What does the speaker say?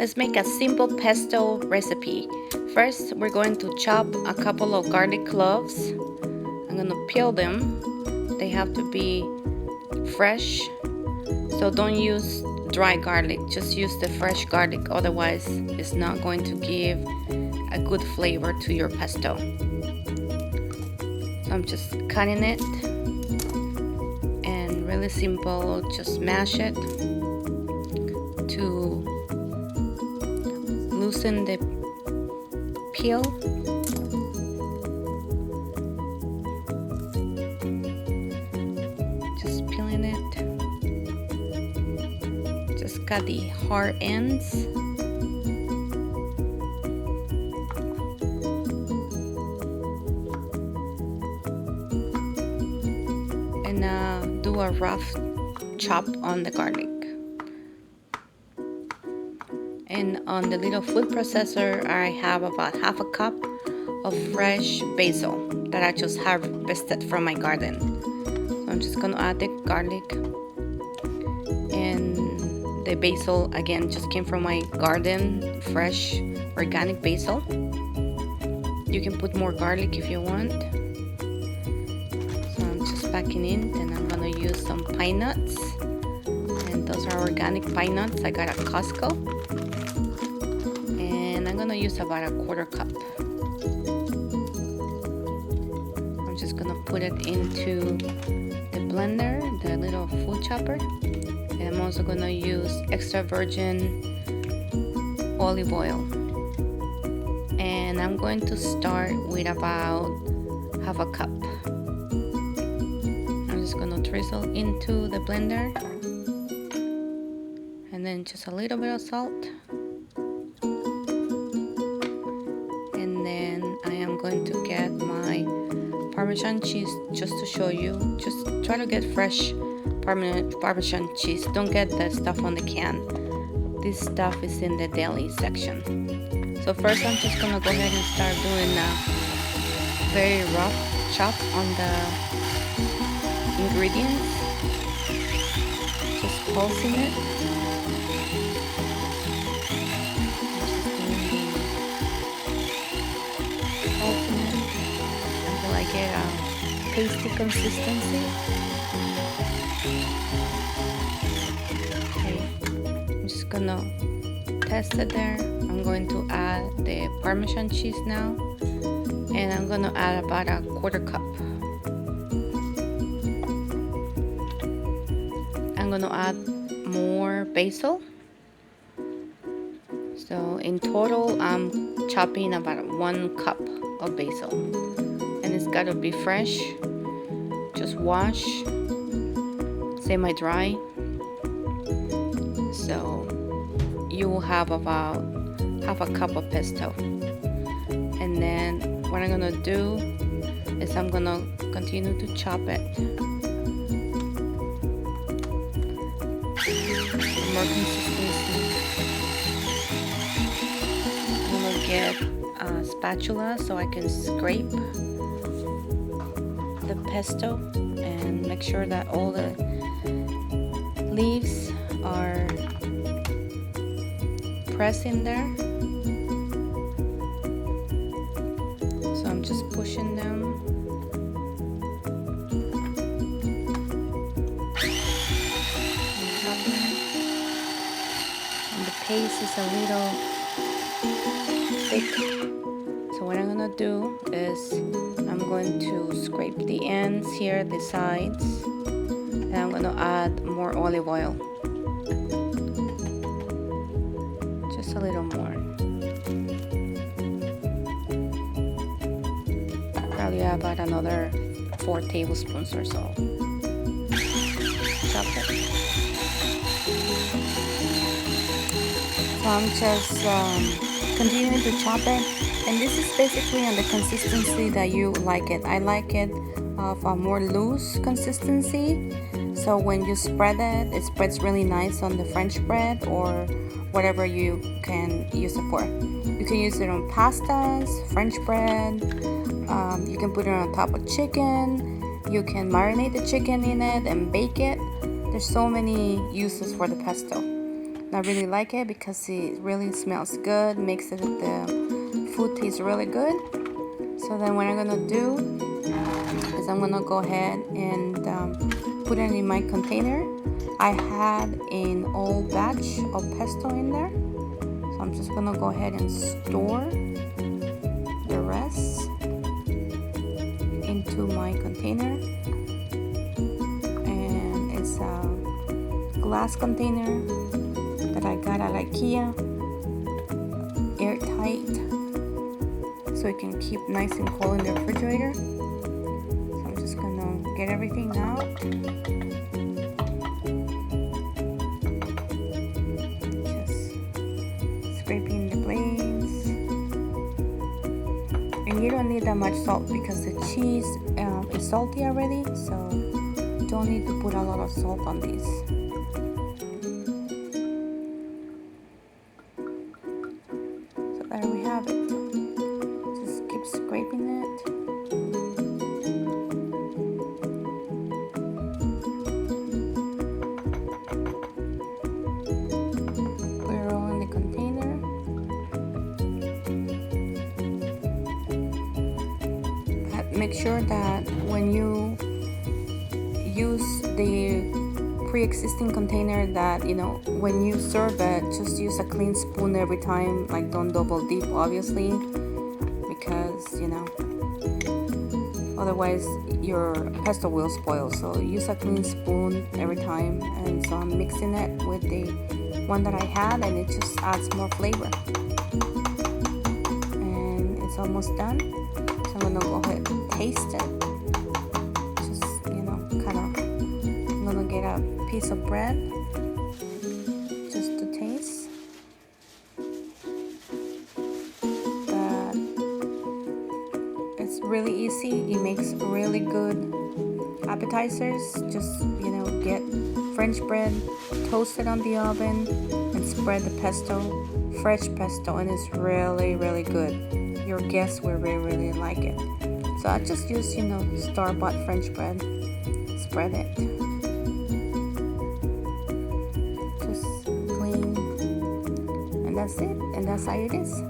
Let's make a simple pesto recipe. First, we're going to chop a couple of garlic cloves. I'm going to peel them. They have to be fresh, so don't use dry garlic, just use the fresh garlic, otherwise it's not going to give a good flavor to your pesto. So I'm just cutting it, and really simple, just mash it to loosen the peel. Just peeling it. Just got the hard ends. And do a rough chop on the garlic. And on the little food processor, I have about half a cup of fresh basil that I just harvested from my garden. So I'm just gonna add the garlic, and the basil again just came from my garden, fresh organic basil. You can put more garlic if you want. So I'm just packing in, and I'm gonna use some pine nuts, and those are organic pine nuts I got at Costco. I'm gonna use about a quarter cup. I'm just gonna put it into the blender, the little food chopper, and I'm also gonna use extra virgin olive oil. And I'm going to start with about half a cup. I'm just gonna drizzle into the blender, and then just a little bit of salt. Going to get my Parmesan cheese just to show you. Just try to get fresh Parmesan cheese. Don't get the stuff on the can. This stuff is in the deli section. So first I'm just gonna go ahead and start doing a very rough chop on the ingredients. Just pulsing it. Until I get a pasty consistency. Okay, I'm just gonna test it there. I'm going to add the Parmesan cheese now, and I'm gonna add about a quarter cup. I'm gonna add more basil. So in total, I'm chopping about 1 cup of basil, and it's got to be fresh, just wash, semi-dry. So you will have about half a cup of pesto. And then what I'm gonna do is I'm gonna continue to chop it. More consistency. I'm gonna get a spatula so I can scrape the pesto and make sure that all the leaves are pressed in there. So I'm just pushing them. And the paste is a little thick. So what I'm gonna do is I'm going to scrape the ends here, the sides, and I'm gonna add more olive oil. Just a little more. Probably about another 4 tablespoons or so. Chop it. So I'm just continuing to chop it, and this is basically on the consistency that you like it. I like it of a more loose consistency, so when you spread it, it spreads really nice on the French bread or whatever you can use it for. You can use it on pastas, French bread, you can put it on top of chicken, you can marinate the chicken in it and bake it. There's so many uses for the pesto. I really like it because it really smells good, makes it the food taste really good. So then what I'm gonna do is I'm gonna go ahead and put it in my container. I had an old batch of pesto in there, so I'm just gonna go ahead and store the rest into my container. And it's a glass container that I got at IKEA, airtight, so it can keep nice and cold in the refrigerator. So I'm just gonna get everything out. Just scraping the blades. And you don't need that much salt because the cheese is salty already, so don't need to put a lot of salt on these. So there we have it. Just keep scraping it. Put it all in the container. Make sure that when you use the pre-existing container that, you know, when you serve it, just use a clean spoon every time. Like, don't double dip, obviously, because, you know, otherwise your pesto will spoil. So use a clean spoon every time. And so I'm mixing it with the one that I had, and it just adds more flavor. And it's almost done. So I'm gonna go ahead and taste it. Just, you know, kind of, I'm gonna get a piece of bread just to taste. But it's really easy. It makes really good appetizers. Just, you know, get French bread, toast it on the oven, and spread the pesto, fresh pesto, and it's really, really good. Your guests will really like it. So I just use, you know, store-bought French bread, spread it, just clean, and that's it, and that's how it is.